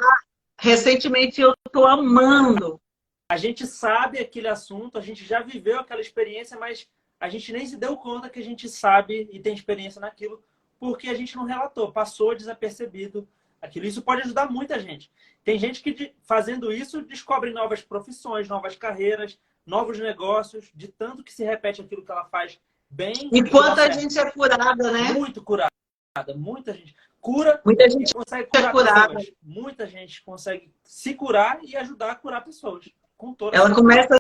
recentemente, eu estou amando.
a gente sabe aquele assunto, a gente já viveu aquela experiência, mas a gente nem se deu conta que a gente sabe e tem experiência naquilo, porque a gente não relatou, passou desapercebido aquilo. Isso pode ajudar muita gente. Tem gente que, fazendo isso, descobre novas profissões, novas carreiras, novos negócios, de tanto que se repete aquilo que ela faz bem
E
e que dá
quanta
certo.
gente é curada, né?
Muito curada, muita gente. Cura
Muita
e
gente
consegue
é
curar
curada.
pessoas. Muita gente consegue se curar e ajudar a curar pessoas. Com toda
Ela
certeza.
começa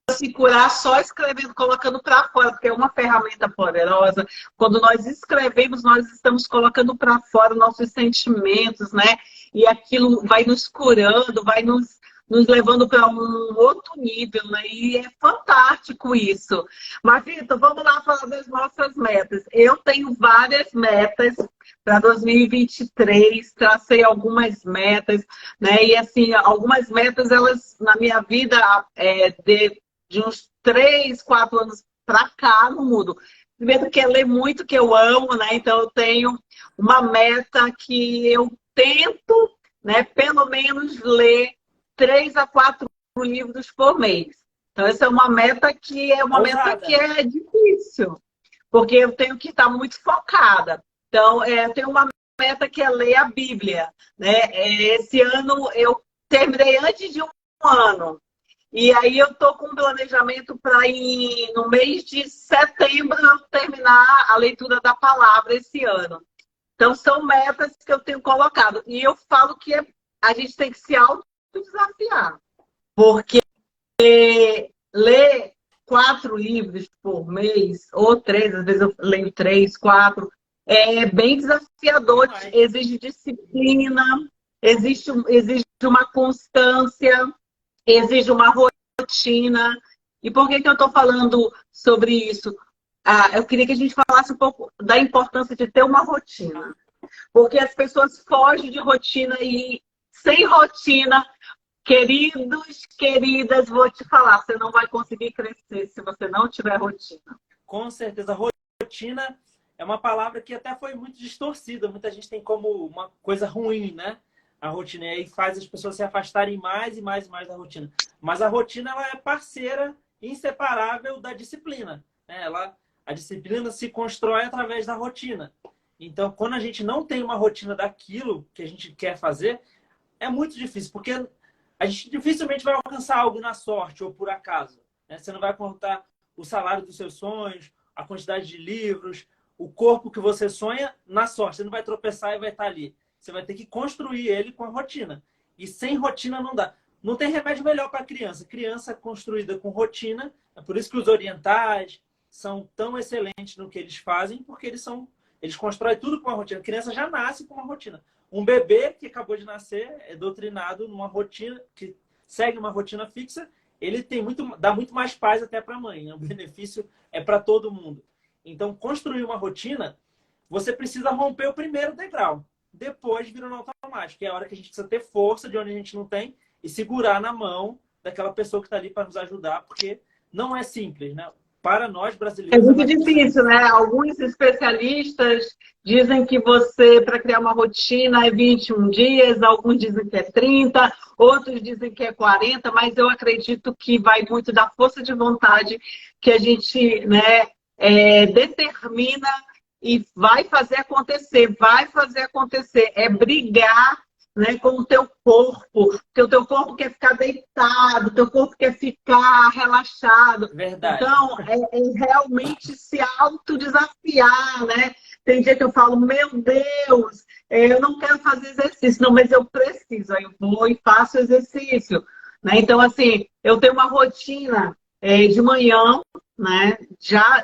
a se curar só escrevendo, colocando para fora, porque é uma ferramenta poderosa. Quando nós escrevemos, nós estamos colocando para fora nossos sentimentos, né? E aquilo vai nos curando, vai nos levando para um outro nível, né? E é fantástico isso. Mas, Vitor, vamos lá falar das nossas metas. Eu tenho várias metas para 2023, tracei algumas metas, né? E assim, algumas metas, elas na minha vida de uns 3, 4 anos para cá, não mudo. Primeiro que é ler muito, que eu amo, né? Então eu tenho uma meta que eu tento, né, pelo menos ler 3 a 4 livros por mês. Então, essa é uma meta que
Ousada.
é difícil, porque eu tenho que estar muito focada. Então, eu tenho uma meta que é ler a Bíblia, né? Esse ano eu terminei antes de um ano. E aí eu estou com um planejamento para ir no mês de setembro eu terminar a leitura da palavra esse ano. Então, são metas que eu tenho colocado. E eu falo que a gente tem que se autodesafiar. Porque ler 4 livros por mês, ou 3, às vezes eu leio 3, 4, é bem desafiador,
Demais.
exige disciplina, exige uma constância, exige uma rotina. E por que eu estou falando sobre isso? Eu queria que a gente falasse um pouco da importância de ter uma rotina. Porque as pessoas fogem de rotina e sem rotina, queridos, queridas, vou te falar, você não vai conseguir crescer se você não tiver rotina.
Com certeza. Rotina é uma palavra que até foi muito distorcida. Muita gente tem como uma coisa ruim, né? A rotina. E aí faz as pessoas se afastarem mais e mais e mais da rotina. Mas a rotina, ela é parceira inseparável da disciplina, né? A disciplina se constrói através da rotina. Então, quando a gente não tem uma rotina daquilo que a gente quer fazer, é muito difícil, porque a gente dificilmente vai alcançar algo na sorte ou por acaso, né? Você não vai contar o salário dos seus sonhos, a quantidade de livros, o corpo que você sonha na sorte. Você não vai tropeçar e vai estar ali. Você vai ter que construir ele com a rotina. E sem rotina não dá. Não tem remédio melhor para criança. Criança construída com rotina, é por isso que os orientais são tão excelentes no que eles fazem, porque eles constroem tudo com uma rotina. A criança já nasce com uma rotina. Um bebê que acabou de nascer é doutrinado numa rotina, que segue uma rotina fixa, ele dá muito mais paz até para a mãe, né? O benefício é para todo mundo. Então, construir uma rotina, você precisa romper o primeiro degrau. depois vira no automático, que é a hora que a gente precisa ter força de onde a gente não tem e segurar na mão daquela pessoa que está ali para nos ajudar, porque não é simples, né? Para nós
É
brasileiros é
muito
mais
difícil, né? Alguns especialistas dizem que você, para criar uma rotina, é 21 dias, alguns dizem que é 30, outros dizem que é 40, mas eu acredito que vai muito da força de vontade que a gente, né, determina e vai fazer acontecer. É brigar, né, com o teu corpo, porque o teu corpo quer ficar deitado, o teu corpo quer ficar relaxado.
verdade.
Então, realmente se autodesafiar, né? Tem dia que eu falo, meu Deus, eu não quero fazer exercício, não, mas eu preciso, aí eu vou e faço exercício, né? Então, assim, eu tenho uma rotina de manhã, né?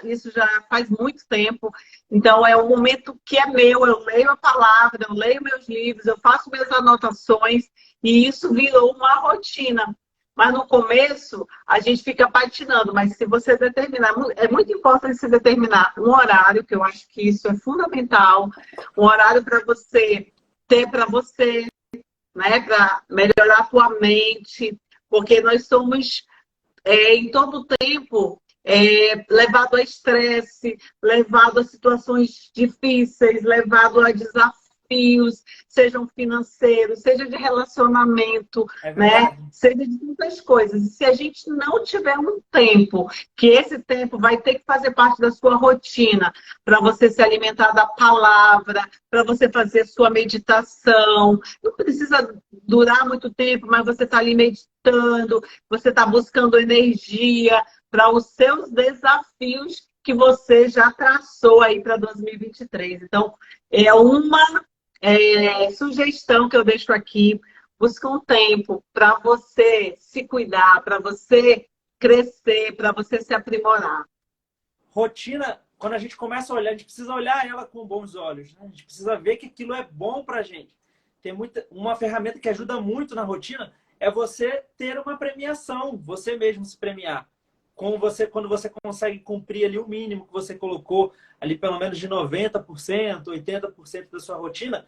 Isso já faz muito tempo. Então, é um momento que é meu. Eu leio a palavra, eu leio meus livros, eu faço minhas anotações, e isso virou uma rotina. Mas no começo, a gente fica patinando. Mas se você determinar, é muito importante você determinar um horário, que eu acho que isso é fundamental, um horário para você ter para você, né? Para melhorar a tua mente, porque nós somos em todo tempo levado a estresse, levado a situações difíceis, levado a desafios, sejam financeiros, seja de relacionamento,
É
né?
verdade.
Seja de muitas coisas. E se a gente não tiver um tempo, que esse tempo vai ter que fazer parte da sua rotina, para você se alimentar da palavra, para você fazer sua meditação, não precisa durar muito tempo, mas você está ali meditando, você está buscando energia para os seus desafios que você já traçou aí para 2023. Então, é uma sugestão que eu deixo aqui. Busca um tempo para você se cuidar, para você crescer, para você se aprimorar.
Rotina, quando a gente começa a olhar, a gente precisa olhar ela com bons olhos, né? A gente precisa ver que aquilo é bom para a gente. Tem uma ferramenta que ajuda muito na rotina é você ter uma premiação, você mesmo se premiar. Quando você consegue cumprir ali o mínimo que você colocou, ali pelo menos de 90%, 80% da sua rotina,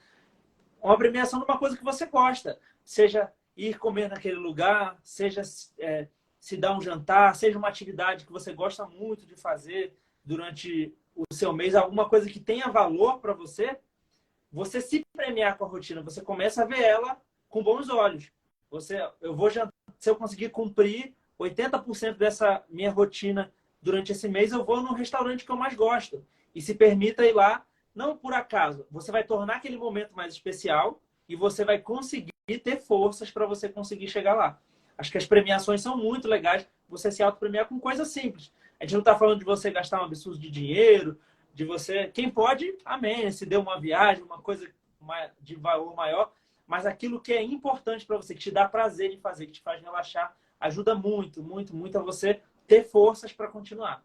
uma premiação de uma coisa que você gosta. Seja ir comer naquele lugar, seja se dar um jantar, seja uma atividade que você gosta muito de fazer durante o seu mês, alguma coisa que tenha valor para você, você se premiar com a rotina, você começa a ver ela com bons olhos. Eu vou jantar, se eu conseguir cumprir 80% dessa minha rotina durante esse mês, eu vou no restaurante que eu mais gosto. E se permita ir lá, não por acaso. Você vai tornar aquele momento mais especial e você vai conseguir ter forças para você conseguir chegar lá. Acho que as premiações são muito legais. Você se autopremiar com coisas simples. A gente não está falando de você gastar um absurdo de dinheiro, de você... Quem pode, amém. Se deu uma viagem, uma coisa de valor maior. Mas aquilo que é importante para você, que te dá prazer em fazer, que te faz relaxar, ajuda muito, muito, muito a você ter forças para continuar.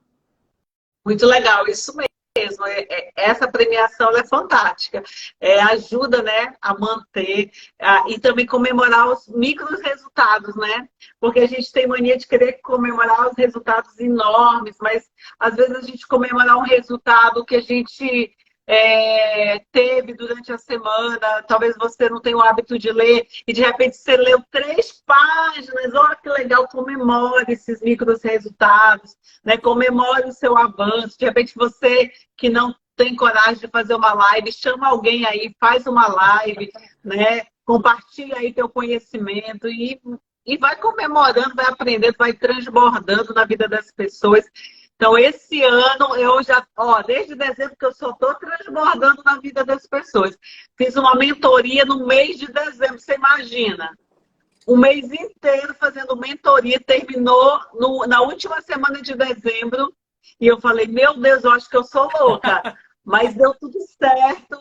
Muito legal, isso mesmo. Essa premiação é fantástica. Ajuda, né, a manter e também comemorar os micros resultados, né? Porque a gente tem mania de querer comemorar os resultados enormes, mas às vezes a gente comemorar um resultado que a gente teve durante a semana, talvez você não tenha o hábito de ler, e de repente você leu 3 páginas, olha que legal, comemore esses micros resultados, né? Comemore o seu avanço. De repente você que não tem coragem de fazer uma live, chama alguém aí, faz uma live, né? Compartilha aí teu conhecimento e vai comemorando, vai aprendendo, vai transbordando na vida das pessoas. Então, esse ano, eu já, desde dezembro que eu só estou transbordando na vida das pessoas. Fiz uma mentoria no mês de dezembro, você imagina? O mês inteiro fazendo mentoria, terminou na última semana de dezembro, e eu falei, meu Deus, eu acho que eu sou louca. Mas deu tudo certo,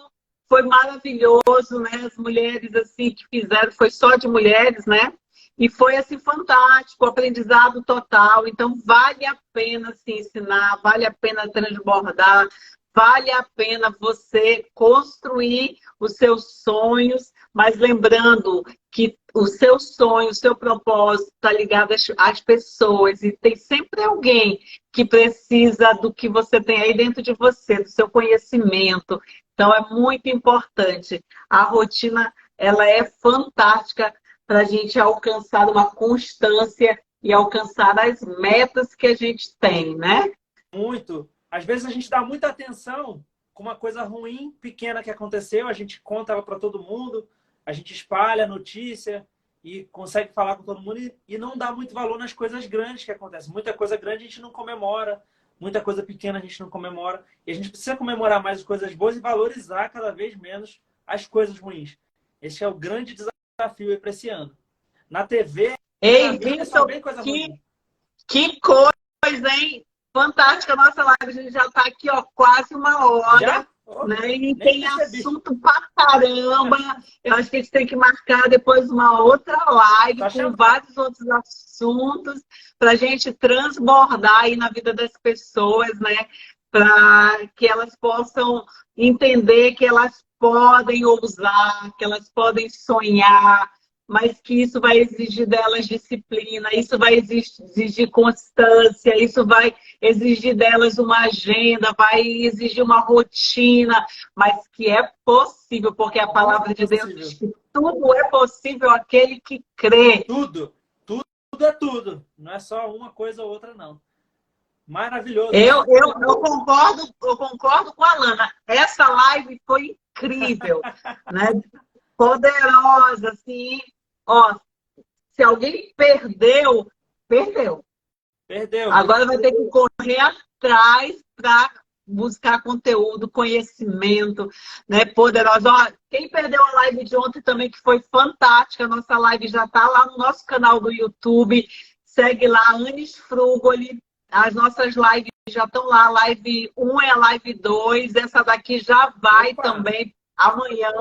foi maravilhoso, né? As mulheres, assim, que fizeram, foi só de mulheres, né? E foi, assim, fantástico, aprendizado total. Então, vale a pena se ensinar, vale a pena transbordar, vale a pena você construir os seus sonhos, mas lembrando que o seu sonho, o seu propósito está ligado às pessoas e tem sempre alguém que precisa do que você tem aí dentro de você, do seu conhecimento. Então, é muito importante. A rotina, ela é fantástica para a gente alcançar uma constância e alcançar as metas que a gente tem, né?
Muito. Às vezes a gente dá muita atenção com uma coisa ruim, pequena que aconteceu, a gente conta ela para todo mundo, a gente espalha a notícia e consegue falar com todo mundo e não dá muito valor nas coisas grandes que acontecem. Muita coisa grande a gente não comemora, muita coisa pequena a gente não comemora. E a gente precisa comemorar mais as coisas boas e valorizar cada vez menos as coisas ruins. Esse é o grande desafio para esse ano. Na TV,
Ei,
na mídia, só
Vitor,
vem coisa ruim.
que coisa, hein? Fantástica a nossa live. A gente já está aqui, ó, quase uma hora.
Já? Oh,
né? E
nem
tem
percebi.
assunto pra caramba. Eu acho que a gente tem que marcar depois uma outra live
Tá
com
chamando.
vários outros assuntos para a gente transbordar aí na vida das pessoas, né? Para que elas possam entender que elas podem ousar, que elas podem sonhar, mas que isso vai exigir delas disciplina, isso vai exigir constância, isso vai exigir delas uma agenda, vai exigir uma rotina, mas que é possível, porque a palavra de Deus diz que tudo é possível aquele que crê.
Tudo. Tudo é tudo. Não é só uma coisa ou outra, não. Maravilhoso.
Eu concordo com a Alana. Essa live foi incrível, né? Poderosa, assim. Ó, se alguém perdeu, perdeu.
Perdeu.
Agora vai ter que correr atrás para buscar conteúdo, conhecimento, né? Poderosa. Ó, quem perdeu a live de ontem também, que foi fantástica, a nossa live já está lá no nosso canal do YouTube. Segue lá, Anis Frugoli. As nossas lives já estão lá. Live 1 é a live 2. Essa daqui já vai também amanhã,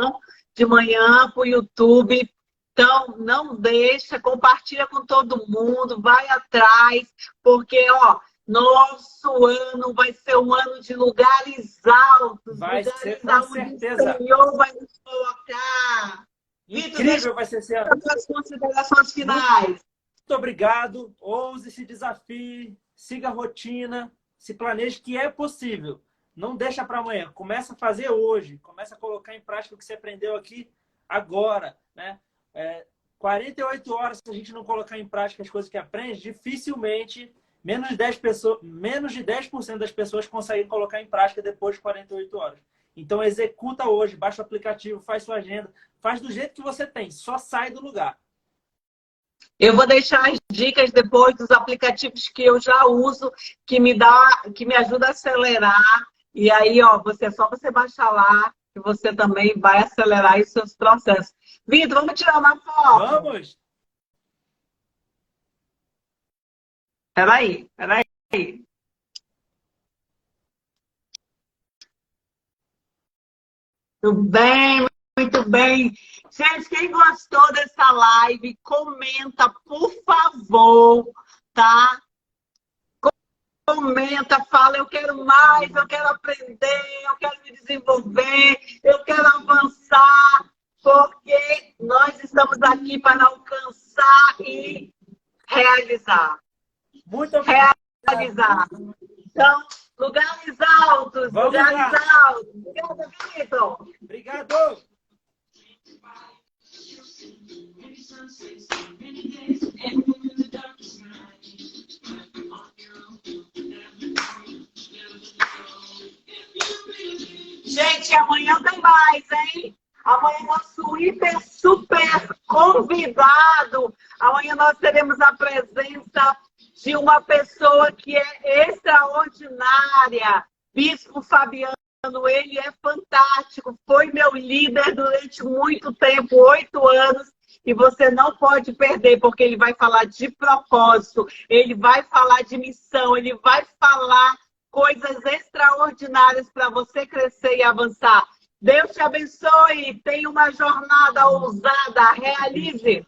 de manhã, para o YouTube. Então, não deixa, compartilha com todo mundo, vai atrás, porque, ó, nosso ano vai ser um ano de lugares altos.
Vai
lugares
ser, com
onde
certeza.
o Senhor vai nos colocar.
Incrível vai ser esse ano.
As considerações finais.
Muito obrigado. Ouse, se desafie, siga a rotina, se planeje, que é possível. Não deixa para amanhã. Começa a fazer hoje. Começa a colocar em prática o que você aprendeu aqui agora, né? 48 horas, se a gente não colocar em prática as coisas que aprende, dificilmente menos de 10% das pessoas conseguem colocar em prática depois de 48 horas. Então, executa hoje, baixa o aplicativo, faz sua agenda, faz do jeito que você tem, só sai do lugar.
Eu vou deixar as dicas depois dos aplicativos que eu já uso, que me ajuda a acelerar. E aí, ó, é só você baixar lá, que você também vai acelerar os seus processos. Vitor, vamos tirar uma foto?
Vamos!
Peraí. Muito bem. Gente, quem gostou dessa live, comenta, por favor, tá? Comenta, fala, eu quero mais, eu quero aprender, eu quero me desenvolver, eu quero avançar, porque nós estamos aqui para alcançar e realizar.
Muito obrigado.
Realizar. Então, lugares altos,
Vamos
lugares
lá.
altos. Obrigada, Vitor.
Obrigado.
Gente, amanhã tem mais, hein? Amanhã nosso hiper super convidado. Amanhã nós teremos a presença de uma pessoa que é extraordinária. Bispo Fabiano, ele é fantástico. Foi meu líder durante muito tempo, 8 anos. E você não pode perder, porque ele vai falar de propósito, ele vai falar de missão, ele vai falar coisas extraordinárias para você crescer e avançar. Deus te abençoe. Tenha uma jornada ousada. Realize.